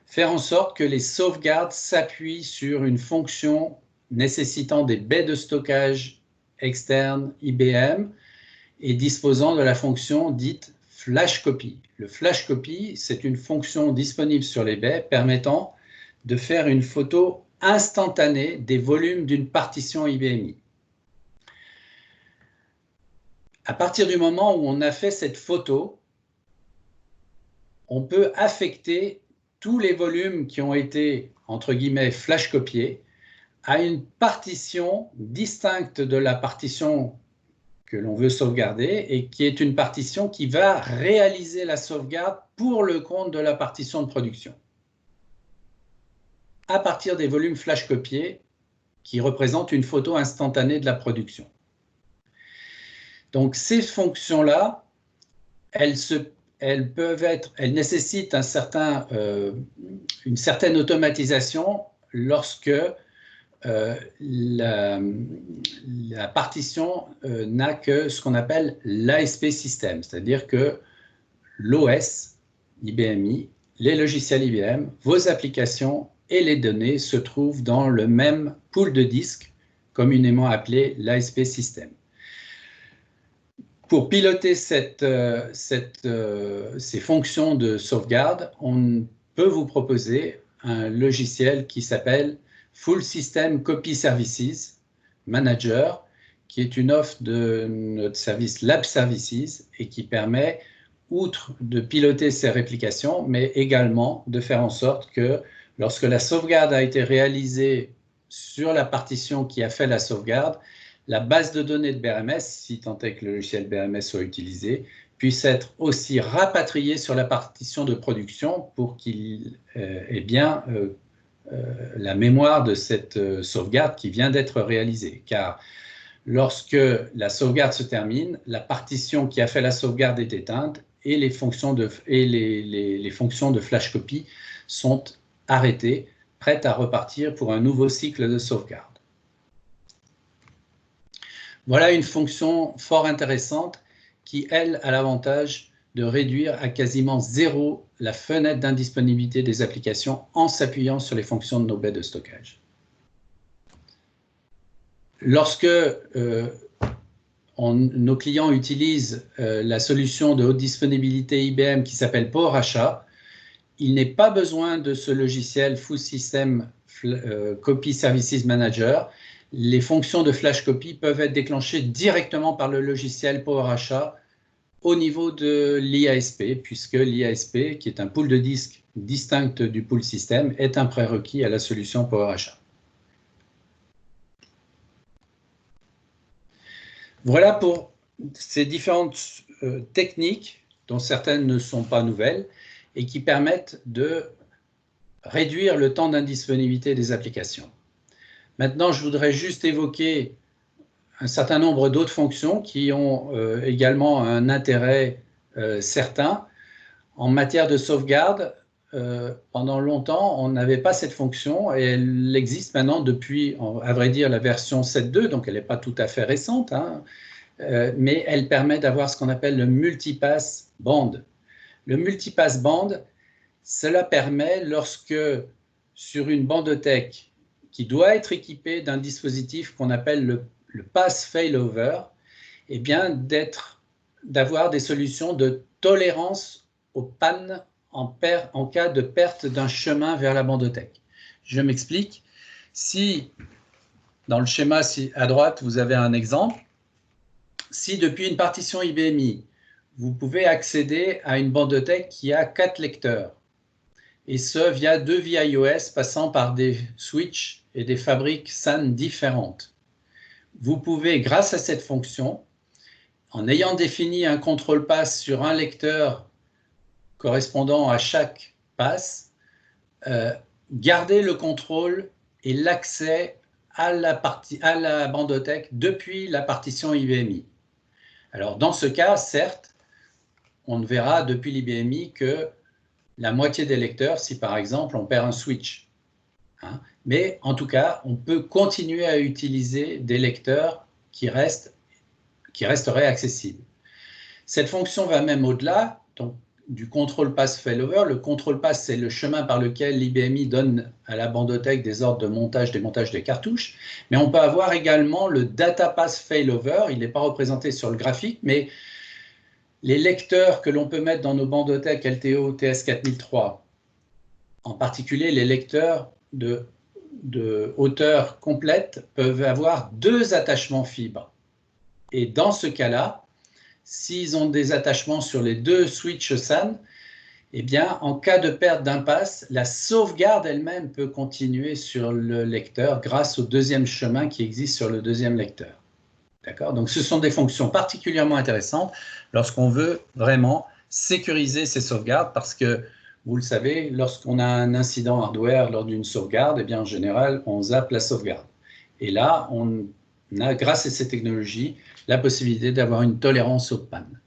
faire en sorte que les sauvegardes s'appuient sur une fonction nécessitant des baies de stockage externes IBM et disposant de la fonction dite flash copy. Le flash copy, c'est une fonction disponible sur les baies permettant de faire une photo instantanée des volumes d'une partition IBMI. À partir du moment où on a fait cette photo, on peut affecter tous les volumes qui ont été, entre guillemets, flash copiés à une partition distincte de la partition que l'on veut sauvegarder et qui est une partition qui va réaliser la sauvegarde pour le compte de la partition de production, à partir des volumes flash copiés qui représentent une photo instantanée de la production. Donc ces fonctions-là, elles nécessitent une certaine automatisation lorsque la partition n'a que ce qu'on appelle l'ASP système, c'est-à-dire que l'OS, IBMI, les logiciels IBM, vos applications et les données se trouvent dans le même pool de disques, communément appelé l'ASP système. Pour piloter ces fonctions de sauvegarde, on peut vous proposer un logiciel qui s'appelle Full System Copy Services Manager, qui est une offre de notre service Lab Services et qui permet, outre de piloter ces réplications, mais également de faire en sorte que lorsque la sauvegarde a été réalisée sur la partition qui a fait la sauvegarde, la base de données de BRMS, si tant est que le logiciel BRMS soit utilisé, puisse être aussi rapatriée sur la partition de production pour qu'il ait bien la mémoire de cette sauvegarde qui vient d'être réalisée. Car lorsque la sauvegarde se termine, la partition qui a fait la sauvegarde est éteinte et les fonctions de flash copy sont arrêtées, prêtes à repartir pour un nouveau cycle de sauvegarde. Voilà une fonction fort intéressante qui, elle, a l'avantage de réduire à quasiment zéro la fenêtre d'indisponibilité des applications en s'appuyant sur les fonctions de nos baies de stockage. Lorsque nos clients utilisent la solution de haute disponibilité IBM qui s'appelle PowerAsha, il n'est pas besoin de ce logiciel Full System Copy Services Manager. Les fonctions de flash copy peuvent être déclenchées directement par le logiciel PowerAsha au niveau de l'IASP, puisque l'IASP, qui est un pool de disques distinct du pool système, est un prérequis à la solution PowerAsha. Voilà pour ces différentes techniques, dont certaines ne sont pas nouvelles, et qui permettent de réduire le temps d'indisponibilité des applications. Maintenant, je voudrais juste évoquer un certain nombre d'autres fonctions qui ont également un intérêt certain. En matière de sauvegarde, pendant longtemps, on n'avait pas cette fonction et elle existe maintenant depuis, à vrai dire, la version 7.2, donc elle n'est pas tout à fait récente, hein, mais elle permet d'avoir ce qu'on appelle le multipass band. Le multipass band, cela permet lorsque sur une bandothèque qui doit être équipée d'un dispositif qu'on appelle le pass failover, eh bien d'avoir des solutions de tolérance aux pannes en cas de perte d'un chemin vers la bandothèque. Je m'explique. Si, dans le schéma à droite, vous avez un exemple, si depuis une partition IBMI, vous pouvez accéder à une bandothèque qui a 4 lecteurs, et ce via 2 VIOS passant par des switches et des fabriques SAN différentes. Vous pouvez, grâce à cette fonction, en ayant défini un contrôle pass sur un lecteur correspondant à chaque pass, garder le contrôle et l'accès à la bandothèque depuis la partition IBMI. Alors, dans ce cas, certes, on ne verra depuis l'IBMI que la moitié des lecteurs, si par exemple on perd un switch. Hein. Mais en tout cas, on peut continuer à utiliser des lecteurs qui resteraient accessibles. Cette fonction va même au-delà du control pass failover. Le control pass, c'est le chemin par lequel l'IBMI donne à la bandothèque des ordres de montage, démontage des cartouches. Mais on peut avoir également le data pass failover. Il n'est pas représenté sur le graphique, mais les lecteurs que l'on peut mettre dans nos bandothèques LTO TS4003, en particulier les lecteurs de hauteur complète, peuvent avoir 2 attachements fibres. Et dans ce cas-là, s'ils ont des attachements sur les deux switches SAN, eh bien, en cas de perte d'impasse, la sauvegarde elle-même peut continuer sur le lecteur grâce au deuxième chemin qui existe sur le deuxième lecteur. D'accord ? Donc, ce sont des fonctions particulièrement intéressantes lorsqu'on veut vraiment sécuriser ces sauvegardes parce que, vous le savez, lorsqu'on a un incident hardware lors d'une sauvegarde, eh bien, en général, on zappe la sauvegarde. Et là, on a, grâce à ces technologies, la possibilité d'avoir une tolérance aux pannes.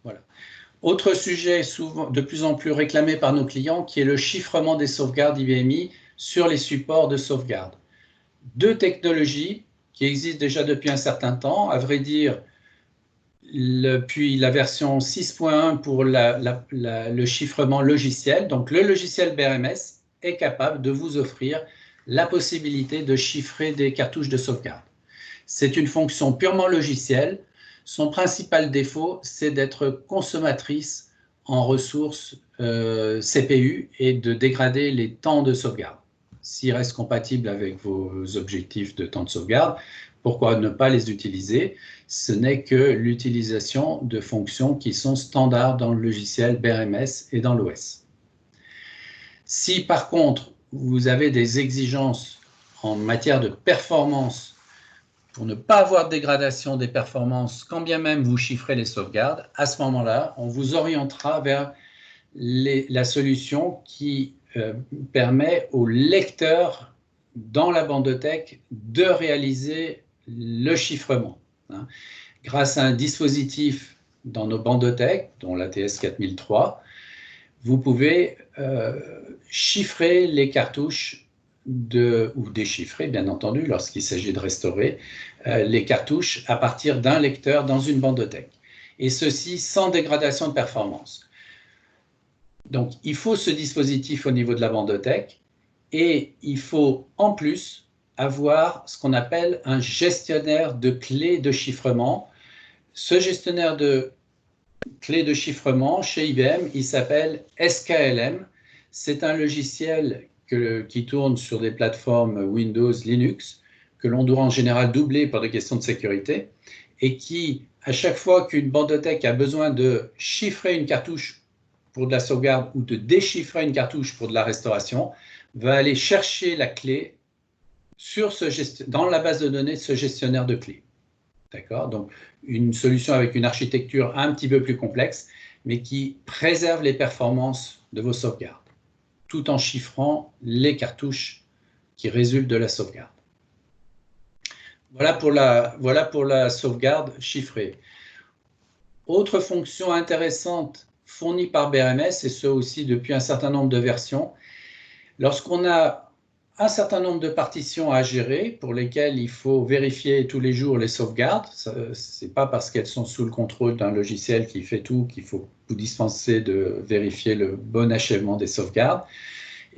Voilà. Autre sujet souvent, de plus en plus réclamé par nos clients, qui est le chiffrement des sauvegardes IBMI sur les supports de sauvegarde. Deux technologies qui existent déjà depuis un certain temps, à vrai dire, puis la version 6.1 pour le chiffrement logiciel. Donc, le logiciel BRMS est capable de vous offrir la possibilité de chiffrer des cartouches de sauvegarde. C'est une fonction purement logicielle. Son principal défaut, c'est d'être consommatrice en ressources CPU et de dégrader les temps de sauvegarde. S'il reste compatible avec vos objectifs de temps de sauvegarde, pourquoi ne pas les utiliser? Ce n'est que l'utilisation de fonctions qui sont standards dans le logiciel BRMS et dans l'OS. Si par contre, vous avez des exigences en matière de performance pour ne pas avoir de dégradation des performances, quand bien même vous chiffrez les sauvegardes, à ce moment-là, on vous orientera vers la solution qui permet au lecteur dans la bandothèque de réaliser le chiffrement. Grâce à un dispositif dans nos bandothèques, dont l'ATS 4003, vous pouvez chiffrer les cartouches ou déchiffrer, bien entendu, lorsqu'il s'agit de restaurer les cartouches à partir d'un lecteur dans une bandothèque. Et ceci sans dégradation de performance. Donc, il faut ce dispositif au niveau de la bandothèque et il faut en plus avoir ce qu'on appelle un gestionnaire de clés de chiffrement. Ce gestionnaire de clés de chiffrement, chez IBM, il s'appelle SKLM. C'est un logiciel qui tourne sur des plateformes Windows, Linux, que l'on doit en général doubler pour des questions de sécurité, et qui, à chaque fois qu'une bandothèque a besoin de chiffrer une cartouche pour de la sauvegarde ou de déchiffrer une cartouche pour de la restauration, va aller chercher la clé dans la base de données de ce gestionnaire de clés. D'accord ? Donc, une solution avec une architecture un petit peu plus complexe, mais qui préserve les performances de vos sauvegardes, tout en chiffrant les cartouches qui résultent de la sauvegarde. Voilà pour la sauvegarde chiffrée. Autre fonction intéressante fournie par BRMS, et ce aussi depuis un certain nombre de versions, lorsqu'on a un certain nombre de partitions à gérer pour lesquelles il faut vérifier tous les jours les sauvegardes. Ce n'est pas parce qu'elles sont sous le contrôle d'un logiciel qui fait tout qu'il faut vous dispenser de vérifier le bon achèvement des sauvegardes.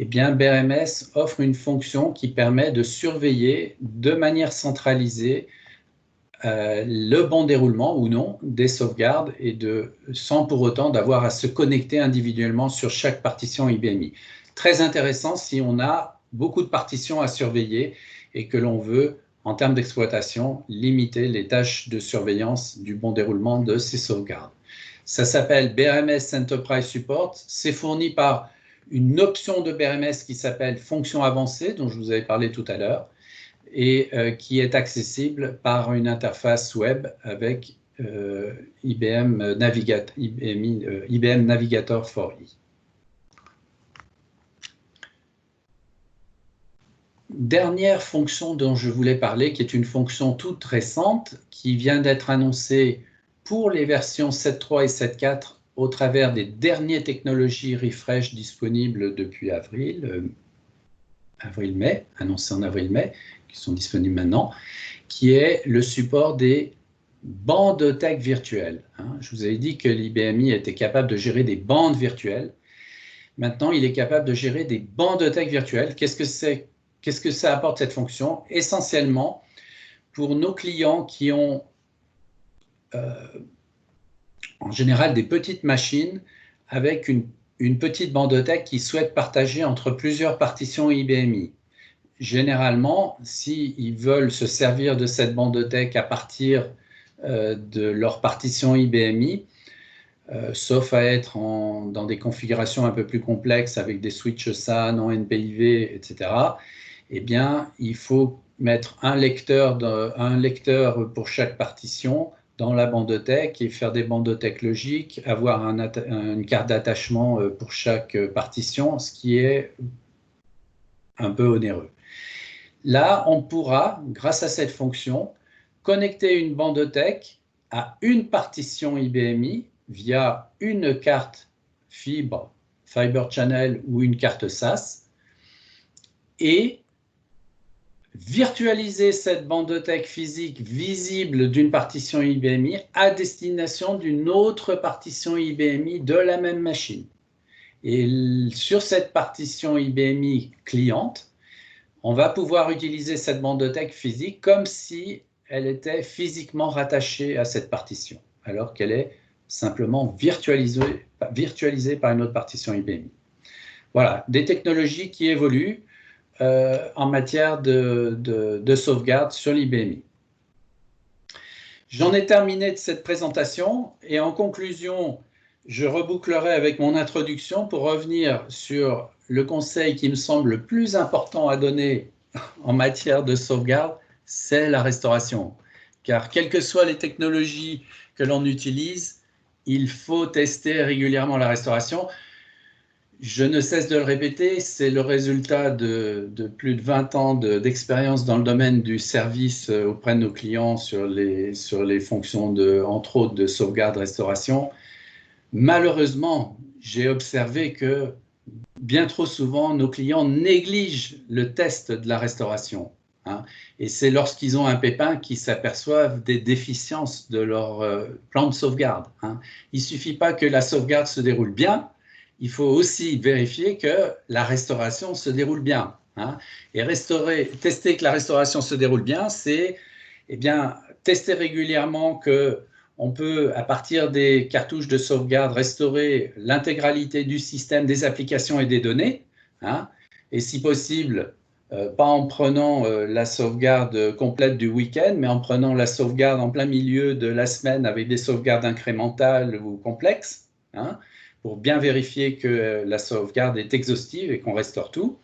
Eh bien, BRMS offre une fonction qui permet de surveiller de manière centralisée le bon déroulement ou non des sauvegardes et sans pour autant d'avoir à se connecter individuellement sur chaque partition IBMI. Très intéressant si on a beaucoup de partitions à surveiller et que l'on veut, en termes d'exploitation, limiter les tâches de surveillance du bon déroulement de ces sauvegardes. Ça s'appelle BRMS Enterprise Support. C'est fourni par une option de BRMS qui s'appelle Fonction avancée, dont je vous avais parlé tout à l'heure, et qui est accessible par une interface web avec IBM Navigator for E. Dernière fonction dont je voulais parler, qui est une fonction toute récente, qui vient d'être annoncée pour les versions 7.3 et 7.4 au travers des dernières technologies refresh disponibles depuis avril-mai, annoncées en avril-mai, qui sont disponibles maintenant, qui est le support des bandothèques virtuelles. Je vous avais dit que l'IBMI était capable de gérer des bandes virtuelles. Maintenant, il est capable de gérer des bandothèques virtuelles. Qu'est-ce que c'est? Qu'est-ce que ça apporte cette fonction? Essentiellement, pour nos clients qui ont en général des petites machines avec une petite bandothèque qu'ils souhaitent partager entre plusieurs partitions IBMI. Généralement, s'ils veulent se servir de cette bandothèque à partir de leur partition IBMI, sauf à être dans des configurations un peu plus complexes avec des switches SAN, en NPIV, etc., eh bien, il faut mettre un lecteur pour chaque partition dans la bandothèque et faire des bandothèques logiques, avoir une carte d'attachement pour chaque partition, ce qui est un peu onéreux. Là, on pourra, grâce à cette fonction, connecter une bandothèque à une partition IBMI via une carte Fiber Channel ou une carte SAS et virtualiser cette bandothèque physique visible d'une partition IBMI à destination d'une autre partition IBMI de la même machine. Et sur cette partition IBMI cliente, on va pouvoir utiliser cette bandothèque physique comme si elle était physiquement rattachée à cette partition, alors qu'elle est simplement virtualisée par une autre partition IBMI. Voilà, des technologies qui évoluent en matière de sauvegarde sur l'IBMI. J'en ai terminé de cette présentation et en conclusion, je rebouclerai avec mon introduction pour revenir sur le conseil qui me semble le plus important à donner en matière de sauvegarde, c'est la restauration. Car quelles que soient les technologies que l'on utilise, il faut tester régulièrement la restauration. Je ne cesse de le répéter, c'est le résultat de plus de 20 ans d'expérience dans le domaine du service auprès de nos clients sur les fonctions, entre autres, de sauvegarde-restauration. Malheureusement, j'ai observé que bien trop souvent, nos clients négligent le test de la restauration. Et c'est lorsqu'ils ont un pépin qu'ils s'aperçoivent des déficiences de leur plan de sauvegarde. Il ne suffit pas que la sauvegarde se déroule bien, il faut aussi vérifier que la restauration se déroule bien. Et tester que la restauration se déroule bien, c'est tester régulièrement qu'on peut, à partir des cartouches de sauvegarde, restaurer l'intégralité du système, des applications et des données. Et si possible, pas en prenant la sauvegarde complète du week-end, mais en prenant la sauvegarde en plein milieu de la semaine avec des sauvegardes incrémentales ou complexes, pour bien vérifier que la sauvegarde est exhaustive et qu'on restaure tout.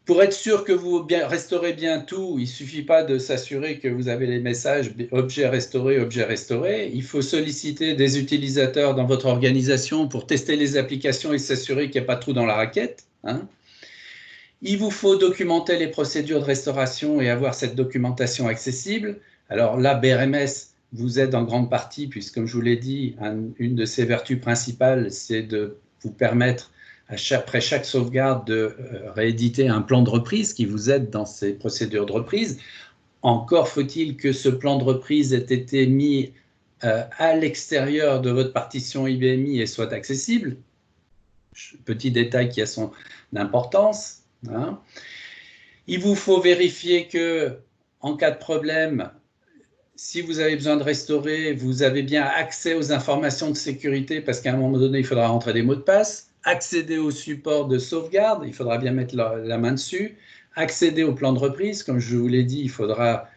Pour être sûr que vous restaurez bien tout, il ne suffit pas de s'assurer que vous avez les messages objet restauré. Il faut solliciter des utilisateurs dans votre organisation pour tester les applications et s'assurer qu'il n'y a pas de trou dans la raquette. Il vous faut documenter les procédures de restauration et avoir cette documentation accessible. Alors là, BRMS vous aide en grande partie, puisque comme je vous l'ai dit, une de ses vertus principales, c'est de vous permettre, après chaque sauvegarde, de rééditer un plan de reprise qui vous aide dans ces procédures de reprise. Encore faut-il que ce plan de reprise ait été mis à l'extérieur de votre partition IBMI et soit accessible. Petit détail qui a son importance. Il vous faut vérifier que, en cas de problème, si vous avez besoin de restaurer, vous avez bien accès aux informations de sécurité parce qu'à un moment donné, il faudra rentrer des mots de passe, accéder au support de sauvegarde, il faudra bien mettre la main dessus, accéder au plan de reprise, comme je vous l'ai dit, il faudra,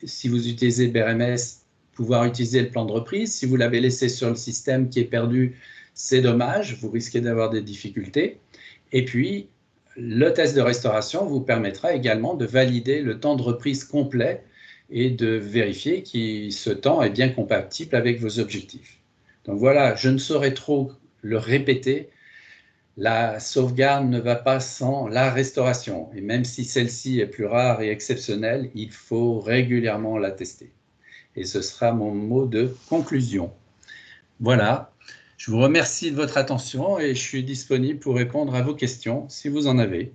si vous utilisez BRMS, pouvoir utiliser le plan de reprise. Si vous l'avez laissé sur le système qui est perdu, c'est dommage, vous risquez d'avoir des difficultés. Et puis, le test de restauration vous permettra également de valider le temps de reprise complet et de vérifier que ce temps est bien compatible avec vos objectifs. Donc voilà, je ne saurais trop le répéter, la sauvegarde ne va pas sans la restauration. Et même si celle-ci est plus rare et exceptionnelle, il faut régulièrement la tester. Et ce sera mon mot de conclusion. Voilà, je vous remercie de votre attention et je suis disponible pour répondre à vos questions si vous en avez.